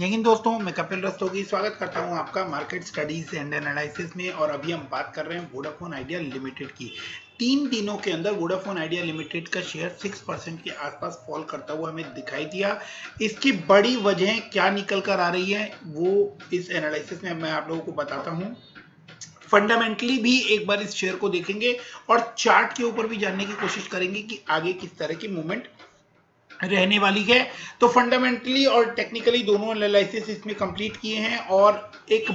जय हिंद दोस्तों, मैं कपिल रस्तोगी स्वागत करता हूं आपका मार्केट स्टडीज एंड एनालिसिस में। और अभी हम बात कर रहे हैं वोडाफोन आइडिया लिमिटेड की। 3 दिनों के अंदर वोडाफोन आइडिया लिमिटेड का शेयर 6% के आसपास फॉल करता हुआ हमें दिखाई दिया। इसकी बड़ी वजह क्या निकल कर आ रही है वो इस एनालिसिस में मैं आप लोगों को बताता हूँ। फंडामेंटली भी एक बार इस शेयर को देखेंगे और चार्ट के ऊपर भी जानने की कोशिश करेंगे कि आगे किस तरह की मूवमेंट रहने वाली है। तो फंडामेंटली और टेक्निकली दोनों एनालिसिस इसमें कंप्लीट किए हैं और एक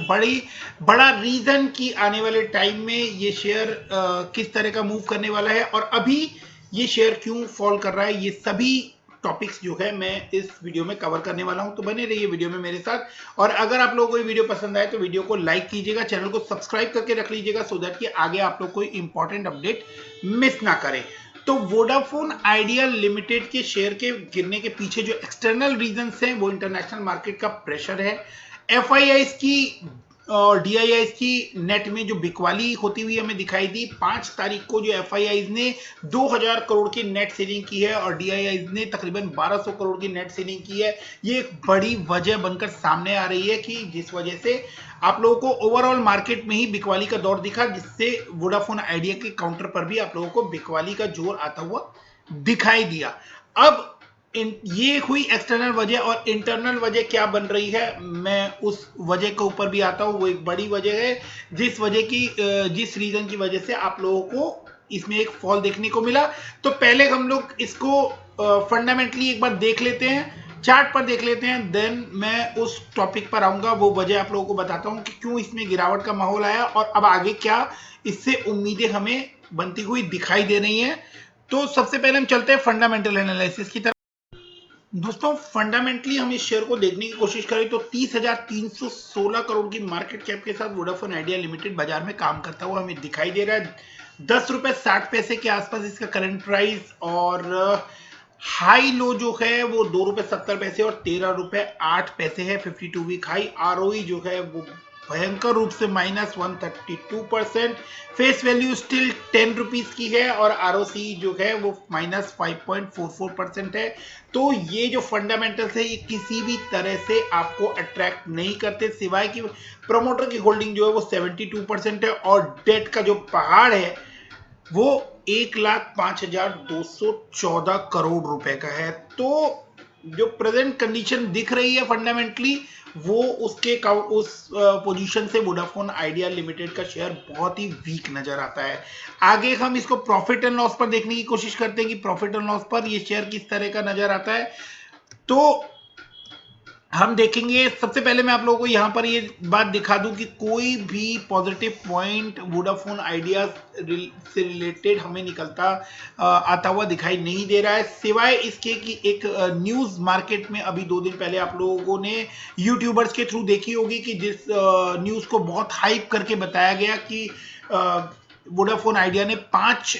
बड़ा रीजन कि आने वाले टाइम में ये शेयर किस तरह का मूव करने वाला है और अभी ये शेयर क्यों फॉल कर रहा है, ये सभी टॉपिक्स जो है मैं इस वीडियो में कवर करने वाला हूं। तो बने रहिए वीडियो में मेरे साथ। और अगर आप लोगों को ये वीडियो पसंद आए तो वीडियो को लाइक कीजिएगा, चैनल को सब्सक्राइब करके रख लीजिएगा सो दैट कि आगे आप लोग कोई इंपॉर्टेंट अपडेट मिस ना करें। तो वोडाफोन आइडिया लिमिटेड के शेयर के गिरने के पीछे जो एक्सटर्नल रीजंस हैं वो इंटरनेशनल मार्केट का प्रेशर है। एफआईआईज की और डीआईआईज की नेट में जो बिकवाली होती हुई हमें दिखाई दी। 5 तारीख को जो एफआईआईज ने 2000 करोड़ की नेट सेलिंग की है और डीआईआईज ने तकरीबन 1200 करोड़ की नेट सेलिंग की है। ये एक बड़ी वजह बनकर सामने आ रही है कि जिस वजह से आप लोगों को ओवरऑल मार्केट में ही बिकवाली का दौर दिखा, जिससे वोडाफोन आइडिया के काउंटर पर भी आप लोगों को बिकवाली का जोर आता हुआ दिखाई दिया। अब ये हुई एक्सटर्नल वजह और इंटरनल वजह क्या बन रही है, मैं उस वजह के ऊपर भी आता हूं। वो एक बड़ी वजह है जिस रीजन की वजह से आप लोगों को इसमें एक फॉल देखने को मिला। तो पहले हम लोग इसको फंडामेंटली एक बार देख लेते हैं, चार्ट पर देख लेते हैं, देन मैं उस टॉपिक पर आऊंगा, वो वजह आप लोगों को बताता हूं कि क्यों इसमें गिरावट का माहौल आया और अब आगे क्या इससे उम्मीदें हमें बनती हुई दिखाई दे रही हैं। तो सबसे पहले हम चलते हैं फंडामेंटल एनालिसिस की तरफ। दोस्तों फंडामेंटली हम इस शेयर को देखने की कोशिश करें तो 30,316 करोड़ की मार्केट कैप के साथ वोडाफोन आइडिया लिमिटेड बाजार में काम करता हुआ हमें दिखाई दे रहा है। 10 रुपए 60 पैसे के आसपास इसका करंट प्राइस और हाई लो जो है वो 2 रुपए 70 पैसे और 13 रुपए 8 पैसे है। 52 वीक हाई। आरओई जो है वो भयंकर रूप से -132%। फेस वैल्यू स्टिल 10 रुपीज की है और आरओसी जो है वो -5.44% है। तो ये जो फंडामेंटल्स है ये किसी भी तरह से आपको अट्रैक्ट नहीं करते, सिवाय कि प्रमोटर की होल्डिंग जो है वो 72% है और डेट का जो पहाड़ है वो 1,05,214 करोड़ रुपए का है। तो जो प्रेजेंट कंडीशन दिख रही है फंडामेंटली वो उस पोजीशन से वोडाफोन आइडिया लिमिटेड का शेयर बहुत ही वीक नजर आता है। आगे हम इसको प्रॉफिट एंड लॉस पर देखने की कोशिश करते हैं कि प्रॉफिट एंड लॉस पर ये शेयर किस तरह का नजर आता है। तो हम देखेंगे, सबसे पहले मैं आप लोगों को यहां पर ये बात दिखा दूं कि कोई भी पॉजिटिव पॉइंट वोडाफोन आइडिया से रिलेटेड हमें निकलता आता हुआ दिखाई नहीं दे रहा है, सिवाय इसके कि एक न्यूज मार्केट में अभी 2 दिन पहले आप लोगों ने यूट्यूबर्स के थ्रू देखी होगी कि जिस न्यूज को बहुत हाइप करके बताया गया कि वोडाफोन आइडिया ने 5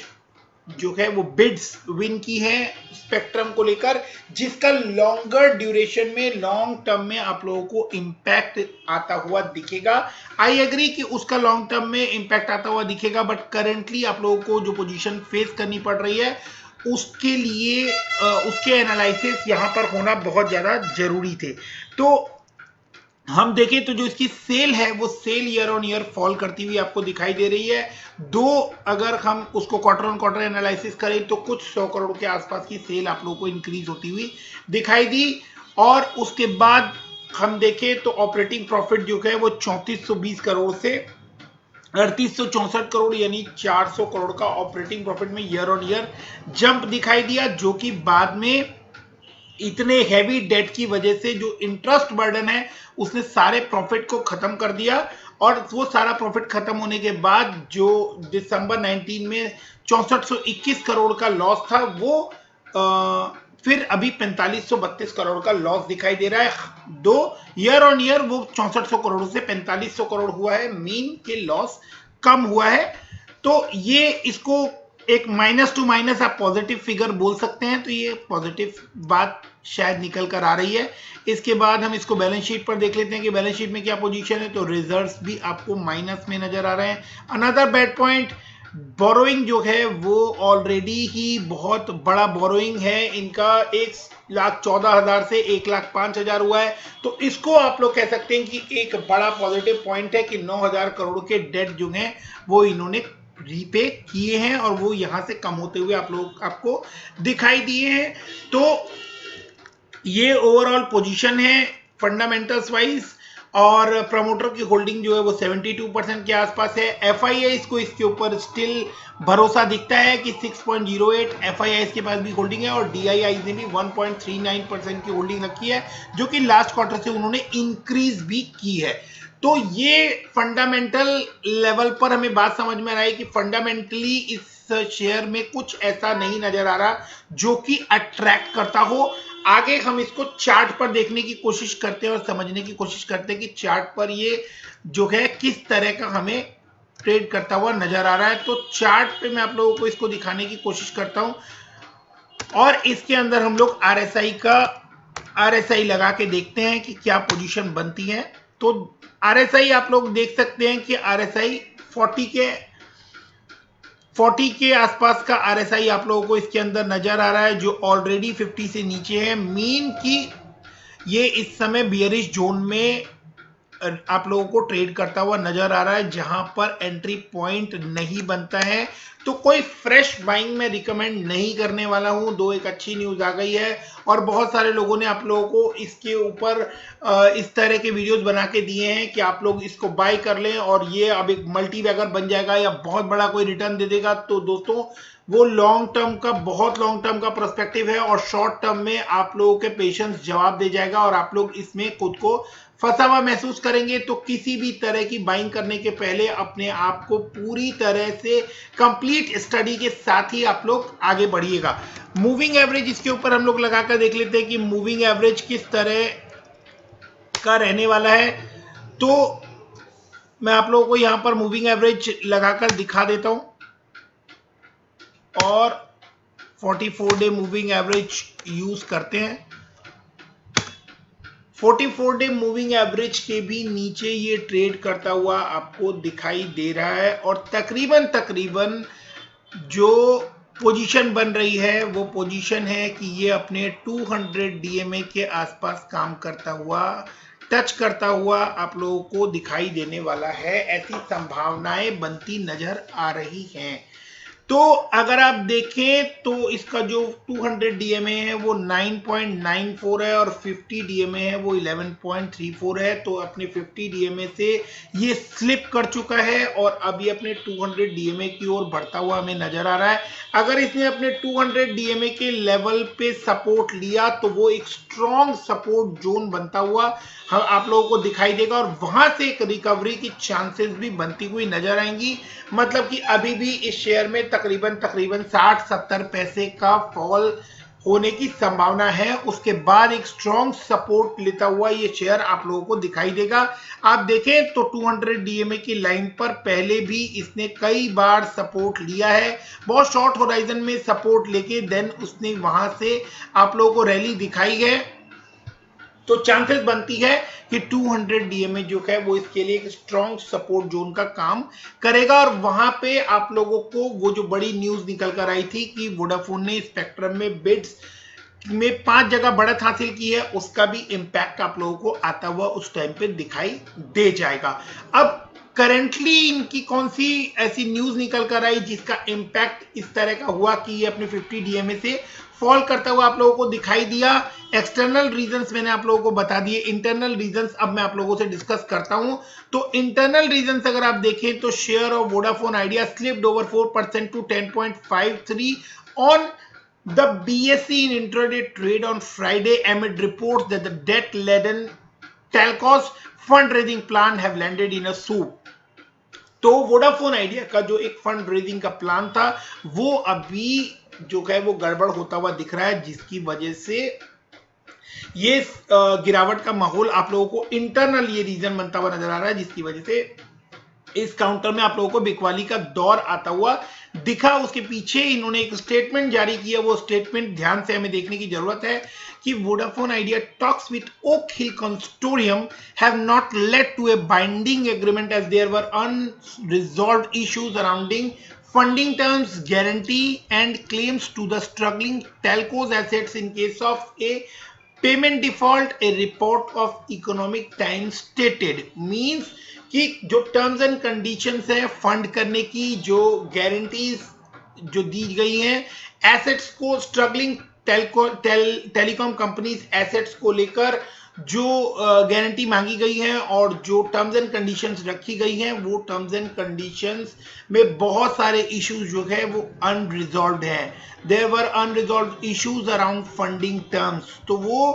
जो है वो बिड्स विन की है स्पेक्ट्रम को लेकर, जिसका लॉन्गर ड्यूरेशन में लॉन्ग टर्म में आप लोगों को इंपैक्ट आता हुआ दिखेगा। आई एग्री कि उसका लॉन्ग टर्म में इंपैक्ट आता हुआ दिखेगा, बट करेंटली आप लोगों को जो पोजीशन फेस करनी पड़ रही है उसके लिए उसके एनालिसिस यहां पर होना बहुत ज्यादा जरूरी थे। तो हम देखें तो जो इसकी सेल है वो sale year on year fall करती हुई आपको दिखाई दे रही है। अगर हम उसको क्वार्टर ऑन क्वार्टर एनालिसिस करें तो कुछ 100 करोड़ के आसपास की सेल आप लोगों को इंक्रीज होती हुई दिखाई दी। और उसके बाद हम देखें तो ऑपरेटिंग प्रॉफिट जो है वो 3420 करोड़ से 3864 करोड़ यानी 400 करोड़ का ऑपरेटिंग प्रॉफिट में ईयर ऑन ईयर जंप दिखाई दिया, जो कि बाद में इतने हैवी डेट की वजह से जो इंटरेस्ट बर्डन है उसने सारे प्रॉफिट को खत्म कर दिया। और वो सारा प्रॉफिट खत्म होने के बाद जो दिसंबर 19 में 6421 करोड़ का लॉस था वो फिर अभी 4532 करोड़ का लॉस दिखाई दे रहा है। ईयर ऑन ईयर वो 6400 करोड़ से 4500 करोड़ हुआ है, मीन के लॉस कम हुआ है। तो ये इसको एक माइनस टू माइनस आप पॉजिटिव फिगर बोल सकते हैं, तो ये पॉजिटिव बात शायद निकल कर आ रही है। इसके बाद हम इसको बैलेंस शीट पर देख लेते हैं कि बैलेंस शीट में क्या पोजीशन है। तो रिजर्व्स भी आपको माइनस में नजर आ रहे हैं। अनदर बैड पॉइंट, बोरोइंग जो है वो ऑलरेडी ही बहुत बड़ा बोरोइंग है इनका, 1,14,000 से 1,05,000 हुआ है। तो इसको आप लोग कह सकते हैं कि एक बड़ा पॉजिटिव पॉइंट है कि 9,000 करोड़ के डेट जो हैं वो इन्होंने रीपे किए हैं और वो यहां से कम होते हुए आपको दिखाई दिए हैं। तो ये ओवरऑल पोजीशन है फंडामेंटल्स वाइज, और प्रमोटर की होल्डिंग जो है वो 72% के आसपास है। एफआईआई को इसके ऊपर स्टिल भरोसा दिखता है कि 6.08 एफआईआई के पास भी होल्डिंग है, और डीआईआई ने भी 1.39% की होल्डिंग रखी है, जो कि लास्ट क्वार्टर से उन्होंने इंक्रीज भी की है। तो ये फंडामेंटल लेवल पर हमें बात समझ में आ रहा है कि फंडामेंटली इस शेयर में कुछ ऐसा नहीं नजर आ रहा जो कि अट्रैक्ट करता हो। आगे हम इसको चार्ट पर देखने की कोशिश करते हैं और समझने की कोशिश करते हैं कि चार्ट पर ये जो है किस तरह का हमें ट्रेड करता हुआ नजर आ रहा है। तो चार्ट पे मैं आप लोगों को इसको दिखाने की कोशिश करता हूं, और इसके अंदर हम लोग आरएसआई लगा के देखते हैं कि क्या पोजीशन बनती है। तो आरएसआई आप लोग देख सकते हैं कि आरएसआई 40 के आसपास का आरएसआई आप लोगों को इसके अंदर नजर आ रहा है, जो ऑलरेडी 50 से नीचे है। मीन की ये इस समय बियरिश जोन में आप लोगों को ट्रेड करता हुआ नजर आ रहा है, जहां पर एंट्री पॉइंट नहीं बनता है। तो कोई फ्रेश बाइंग में रिकमेंड नहीं करने वाला हूं। दो एक अच्छी न्यूज आ गई है, और बहुत सारे लोगों ने आप लोगों को इसके ऊपर इस तरह के वीडियोस बना के दिए हैं कि आप लोग इसको बाय कर लें और ये अब एक मल्टी बैगर बन जाएगा या बहुत बड़ा कोई रिटर्न दे देगा। तो दोस्तों वो लॉन्ग टर्म का, बहुत लॉन्ग टर्म का पर्सपेक्टिव है, और शॉर्ट टर्म में आप लोगों के पेशेंस जवाब दे जाएगा और आप लोग इसमें खुद को फंसा हुआ महसूस करेंगे। तो किसी भी तरह की बाइंग करने के पहले अपने आप को पूरी तरह से कंप्लीट स्टडी के साथ ही आप लोग आगे बढ़िएगा। मूविंग एवरेज इसके ऊपर हम लोग लगाकर देख लेते हैं कि मूविंग एवरेज किस तरह का रहने वाला है। तो मैं आप लोगों को यहां पर मूविंग एवरेज लगाकर दिखा देता हूं, और 44 डे मूविंग एवरेज यूज करते हैं। 44 डे मूविंग एवरेज के भी नीचे ये ट्रेड करता हुआ आपको दिखाई दे रहा है, और तकरीबन जो पोजीशन बन रही है वो पोजीशन है कि ये अपने 200 डीएमए के आसपास काम करता हुआ, टच करता हुआ आप लोगों को दिखाई देने वाला है। ऐसी संभावनाएं बनती नजर आ रही हैं। तो अगर आप देखें तो इसका जो 200 डीएमए है वो 9.94 है, और 50 डीएमए है वो 11.34 है। तो अपने 50 डीएमए से ये स्लिप कर चुका है, और अभी अपने 200 डीएमए की ओर बढ़ता हुआ हमें नजर आ रहा है। अगर इसने अपने 200 डीएमए के लेवल पे सपोर्ट लिया तो वो एक स्ट्रॉन्ग सपोर्ट जोन बनता हुआ हम आप लोगों को दिखाई देगा, और वहां से एक रिकवरी की चांसेस भी बनती हुई नजर आएंगी। मतलब कि अभी भी इस शेयर में तकरीबन 60-70 पैसे का फॉल होने की संभावना है। उसके बाद एक स्ट्रॉन्ग सपोर्ट लेता हुआ ये शेयर आप लोगों को दिखाई देगा। आप देखें तो 200 डीएमए की लाइन पर पहले भी इसने कई बार सपोर्ट लिया है, बहुत शॉर्ट होराइजन में सपोर्ट लेके देन उसने वहां से आप लोगों को रैली दिखाई है। तो चांसेस बनती है कि 200 डीएमए जो है वो इसके लिए एक स्ट्रॉन्ग सपोर्ट जोन का काम करेगा, और वहां पे आप लोगों को वो जो बड़ी न्यूज निकल कर आई थी कि वोडाफोन ने स्पेक्ट्रम में बिड्स में 5 जगह बढ़त हासिल की है, उसका भी इंपैक्ट आप लोगों को आता हुआ उस टाइम पे दिखाई दे जाएगा। अब करेंटली इनकी कौन सी ऐसी न्यूज निकल कर आई जिसका इंपैक्ट इस तरह का हुआ कि ये अपने 50 डीएमए से फॉल करता हुआ आप लोगों को दिखाई दिया। एक्सटर्नल रीजंस मैंने आप लोगों को बता दिए, इंटरनल रीजंस अब मैं आप लोगों से डिस्कस करता हूं। तो इंटरनल रीजंस अगर आप देखें तो share of Vodafone Idea slipped over 4% to 10.53 on the BSE in intraday trade on Friday amid reports that the debt-laden telcos fundraising plan have landed in a soup। तो Vodafone idea का जो एक fund raising का plan था वो अभी जो है वो गड़बड़ होता हुआ दिख रहा है, जिसकी वजह से ये गिरावट का माहौल आप लोगों को इंटरनल ये रीजन बनता हुआ नजर आ रहा है, जिसकी वजह से इस काउंटर में आप लोगों को बिकवाली का दौर आता हुआ दिखा। उसके पीछे इन्होंने एक स्टेटमेंट जारी किया, वो स्टेटमेंट ध्यान से हमें देखने की जरूरत है कि Vodafone Idea talks with Oak Hill consortium have not led to a binding agreement as there were unresolved issues surrounding funding terms, guarantee and claims to the struggling telcos assets in case of a payment default A report of economic times stated means कि जो terms and conditions है fund करने की, जो guarantees जो दी गई हैं assets को, स्ट्रगलिंग टेलीकॉम कंपनीज एसेट्स को लेकर जो गारंटी मांगी गई है और जो टर्म्स एंड कंडीशंस रखी गई हैं, वो टर्म्स एंड कंडीशंस में बहुत सारे इश्यूज जो है वो अनरिजॉल्व्ड हैं. There were unresolved issues around funding terms. तो वो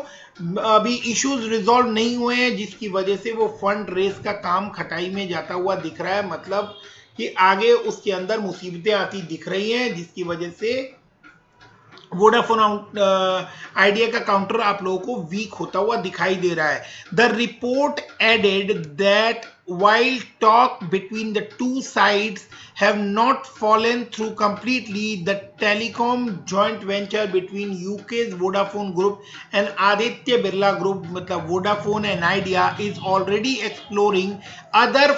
अभी इश्यूज रिजॉल्व नहीं हुए हैं, जिसकी वजह से वो फंड रेस का काम खटाई में जाता हुआ दिख रहा है. मतलब कि आगे उसके अंदर मुसीबतें आती दिख रही हैं, जिसकी वजह से वोडाफोन आइडिया का काउंटर आप लोगों को वीक होता हुआ दिखाई दे रहा है. The report added that while talk between the two sides have not fallen through completely, the telecom joint venture between UK's Vodafone Group and Aditya Birla Group, मतलब Vodafone and Idea, is already exploring other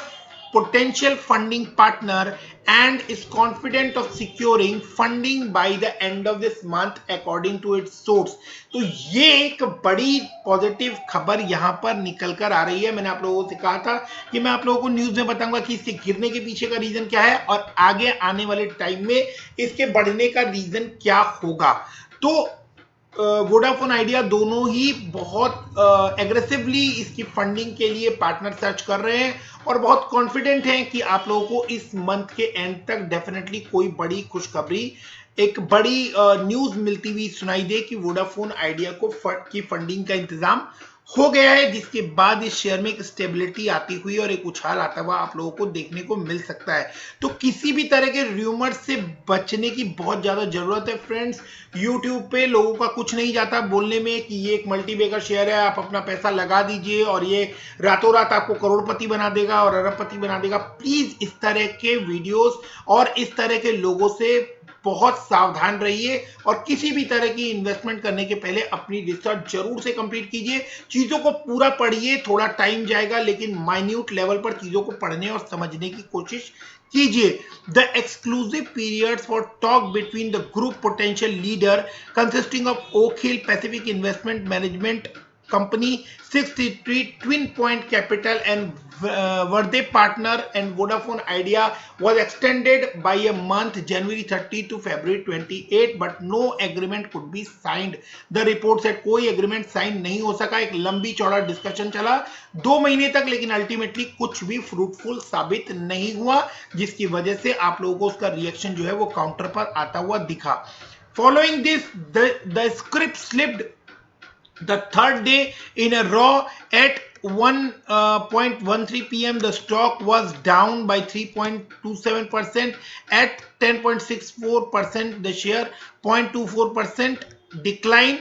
potential funding partner and is confident of securing funding by the end of this month according to its source. तो ये एक बड़ी positive खबर यहां पर निकल कर आ रही है. मैंने आप लोगों से कहा था कि मैं आप लोगों को न्यूज में बताऊंगा कि इसके गिरने के पीछे का रीजन क्या है और आगे आने वाले टाइम में इसके बढ़ने का रीजन क्या होगा. तो वोडाफोन आइडिया दोनों ही बहुत एग्रेसिवली इसकी फंडिंग के लिए पार्टनर सर्च कर रहे हैं और बहुत कॉन्फिडेंट हैं कि आप लोगों को इस मंथ के एंड तक डेफिनेटली कोई बड़ी खुशखबरी, एक बड़ी न्यूज मिलती हुई सुनाई दे कि वोडाफोन आइडिया को की फंडिंग का इंतजाम हो गया है, जिसके बाद इस शेयर में एक स्टेबिलिटी आती हुई और एक उछाल आता हुआ आप लोगों को देखने को मिल सकता है. तो किसी भी तरह के र्यूमर से बचने की बहुत ज्यादा जरूरत है फ्रेंड्स. यूट्यूब पे लोगों का कुछ नहीं जाता बोलने में कि ये एक मल्टीबैगर शेयर है, आप अपना पैसा लगा दीजिए और ये रातों रात आपको करोड़पति बना देगा और अरबपति बना देगा. प्लीज इस तरह के वीडियोस और इस तरह के लोगों से बहुत सावधान रहिए और किसी भी तरह की इन्वेस्टमेंट करने के पहले अपनी रिसर्च जरूर से कंप्लीट कीजिए. चीजों को पूरा पढ़िए, थोड़ा टाइम जाएगा लेकिन माइन्यूट लेवल पर चीजों को पढ़ने और समझने की कोशिश कीजिए. The exclusive periods for talk between the group potential leader consisting of oak hill Pacific investment management company 633 Twin Point Capital and Verde Partner and Vodafone Idea was extended by a month, January 30 to February 28, but no agreement could be signed. The report said कोई agreement sign नहीं हो सका. एक लंबी चौड़ा discussion चला 2 महीने तक, लेकिन अल्टीमेटली कुछ भी फ्रूटफुल साबित नहीं हुआ, जिसकी वजह से आप लोगों को उसका रिएक्शन जो है वो काउंटर पर आता हुआ दिखा. Following this, the script slipped the third day in a row. At 1.13 p.m. the stock was down by 3.27%. At 10.64% the share 0.24% decline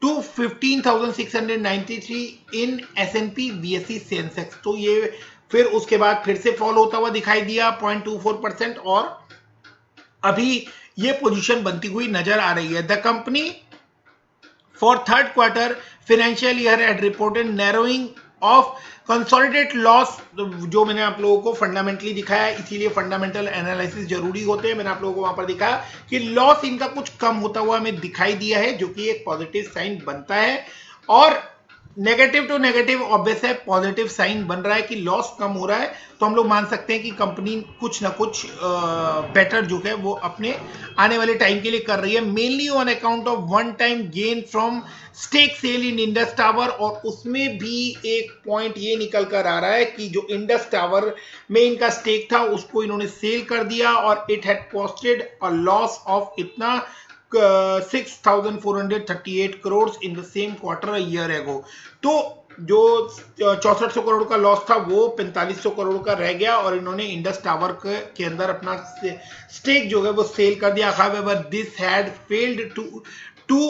to 15,693 in S&P BSE Sensex. तो ये फिर उसके बाद फिर से फॉल होता हुआ दिखाई दिया 0.24% और अभी ये पोजीशन बनती हुई नजर आ रही है. The company for third quarter financial year had reported narrowing of consolidated loss. जो मैंने आप लोगों को फंडामेंटली दिखाया, इसीलिए फंडामेंटल एनालिसिस जरूरी होते हैं. मैंने आप लोगों को वहां पर दिखाया कि लॉस इनका कुछ कम होता हुआ हमें दिखाई दिया है, जो कि एक पॉजिटिव साइन बनता है. और नेगेटिव टू नेगेटिव ऑब्वियस है, पॉजिटिव साइन बन रहा है कि लॉस कम हो रहा है. तो हम लोग मान सकते हैं कि कंपनी कुछ ना कुछ बेटर जो है वो अपने आने वाले टाइम के लिए कर रही है. Mainly on account of one time gain from stake sale in Indus Tower. और उसमें भी एक पॉइंट ये निकल कर आ रहा है कि जो इंडस टावर में इनका स्टेक था उसको इन्होंने सेल कर दिया और it had posted a loss of इतना 6,438 crores in the same quarter a year ago. तो जो 6400 करोड़ का लॉस था वो 4500 करोड़ का रह गया और इन्होंने इंडस टावर के अंदर अपना स्टेक जो है वो सेल कर दिया. However, this had failed to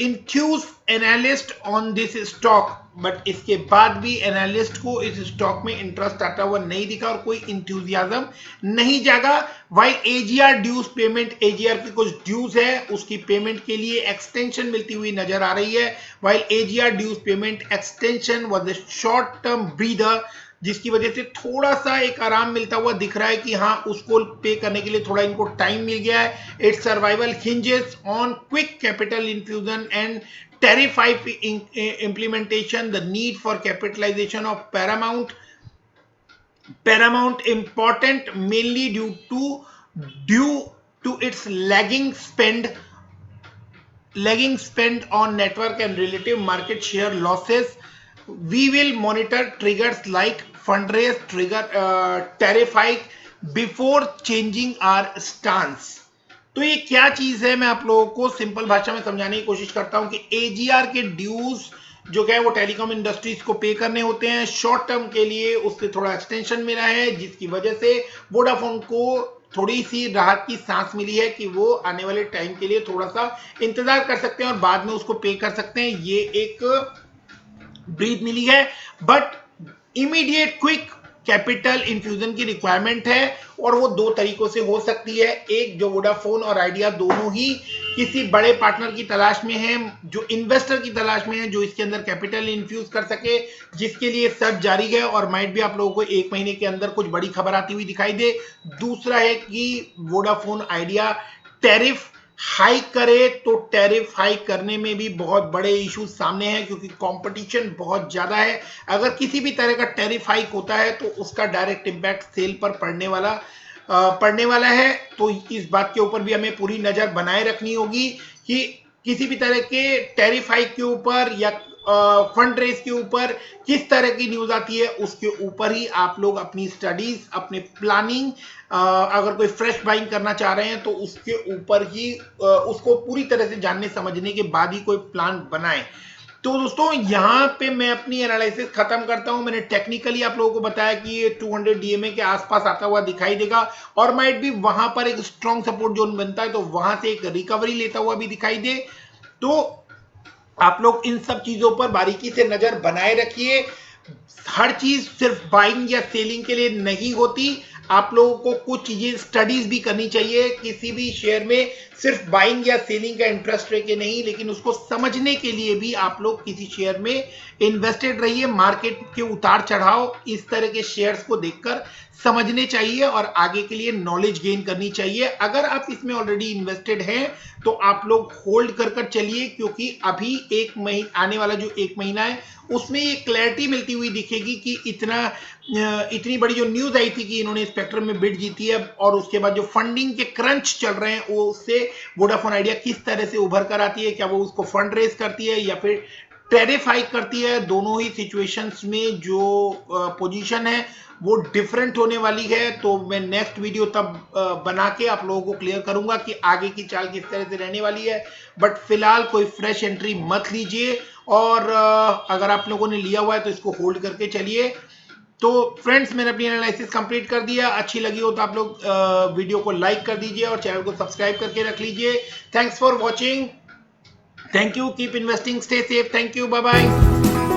enthuse analyst on this stock. But इसके बाद भी एनालिस्ट को इस स्टॉक में इंटरेस्ट आता हुआ नहीं दिखा और कोई इंथ्यूजियाज्म नहीं जागा. While AGR dues payment, AGR की कुछ ड्यूज है उसकी पेमेंट के लिए एक्सटेंशन मिलती हुई नजर आ रही है. While AGR dues payment extension was the short term breather, जिसकी वजह से थोड़ा सा एक आराम मिलता हुआ दिख रहा है कि हाँ उसको पे करने के लिए थोड़ा इनको टाइम मिल गया है। It's survival hinges on quick capital infusion and tariff hike implementation, the need for capitalization of paramount important mainly due to its lagging spend on network and relative market share losses. We will monitor triggers like fundraise, tariff hike before changing our stance. तो ये क्या चीज है, मैं आप लोगों को simple भाषा में समझाने की कोशिश करता हूं कि एजीआर के ड्यूज जो क्या है वो टेलीकॉम इंडस्ट्रीज को पे करने होते हैं शॉर्ट टर्म के लिए, उससे थोड़ा एक्सटेंशन मिला है जिसकी वजह से वोडाफोन को थोड़ी सी राहत की सांस मिली है कि वो आने वाले टाइम के लिए थोड़ा सा इंतजार कर सकते हैं और बाद में उसको पे कर सकते हैं। ये एक ब्रीथ मिली है, but immediate quick capital infusion की रिक्वायरमेंट है और वो दो तरीकों से हो सकती है। एक, जो वोडाफोन और आइडिया दोनों ही किसी बड़े पार्टनर की तलाश में हैं, जो इन्वेस्टर की तलाश में है जो इसके अंदर कैपिटल इन्फ्यूज कर सके, जिसके लिए सर्च जारी है और माइट भी आप लोगों को एक महीने के अंदर कुछ बड़ी खबर आती हुई दिखाई दे। दूसरा है कि वोडाफोन आइडिया टैरिफ हाइक करे, तो टैरिफ हाइक करने में भी बहुत बड़े इश्यूज सामने हैं क्योंकि कंपटीशन बहुत ज्यादा है। अगर किसी भी तरह का टैरिफ हाइक होता है तो उसका डायरेक्ट इम्पैक्ट सेल पर पड़ने वाला है। तो इस बात के ऊपर भी हमें पूरी नजर बनाए रखनी होगी कि किसी भी तरह के टैरिफ हाइक के ऊपर या फंड रेस के ऊपर किस तरह की न्यूज आती है उसके ऊपर ही आप लोग अपनी स्टडीज, अपने प्लानिंग, अगर कोई फ्रेश बाइंग करना चाह रहे हैं तो उसके ऊपर ही उसको पूरी तरह से जानने समझने के बाद ही कोई प्लान बनाएं। तो दोस्तों यहाँ पे मैं अपनी एनालिसिस खत्म करता हूं। मैंने टेक्निकली आप लोगों को बताया कि ये 200 डीएमए के आसपास आता हुआ दिखाई देगा और माइट भी वहां पर एक स्ट्रॉन्ग सपोर्ट जोन बनता है तो वहां से एक रिकवरी लेता हुआ भी दिखाई दे। तो आप लोग इन सब चीजों पर बारीकी से नजर बनाए रखिए। हर चीज सिर्फ बाइंग या सेलिंग के लिए नहीं होती, आप लोगों को कुछ चीजें स्टडीज भी करनी चाहिए। किसी भी शेयर में सिर्फ बाइंग या सेलिंग का इंटरेस्ट रह के नहीं, लेकिन उसको समझने के लिए भी आप लोग किसी शेयर में इन्वेस्टेड रहिए। मार्केट के उतार चढ़ाव इस तरह के शेयर्स को देखकर समझने चाहिए और आगे के लिए नॉलेज गेन करनी चाहिए। अगर आप इसमें ऑलरेडी इन्वेस्टेड हैं तो आप लोग होल्ड कर चलिए, क्योंकि अभी आने वाला जो एक महीना है उसमें ये क्लैरिटी मिलती हुई दिखेगी कि इतनी बड़ी जो न्यूज आई थी कि इन्होंने स्पेक्ट्रम में बिड जीती है और उसके बाद जो फंडिंग के क्रंच चल रहे हैं वो उससे वोडाफोन आइडिया किस तरह से उभर कर आती है, क्या वो उसको फंड रेज करती है या फिर टैरिफ हाइक करती है। दोनों ही सिचुएशंस में जो पोजीशन है वो डिफरेंट होने वाली है। तो मैं नेक्स्ट वीडियो तब बना के आप लोगों को क्लियर करूंगा कि आगे की चाल किस तरह से रहने वाली है। बट फिलहाल कोई फ्रेश एंट्री मत लीजिए और अगर आप लोगों ने लिया हुआ है तो इसको होल्ड करके चलिए। तो फ्रेंड्स, मैंने अपनी एनालिसिस कंप्लीट कर दिया। अच्छी लगी हो तो आप लोग वीडियो को लाइक कर दीजिए और चैनल को सब्सक्राइब करके रख लीजिए। Thanks for watching, thank you, keep investing, stay safe, thank you, bye bye.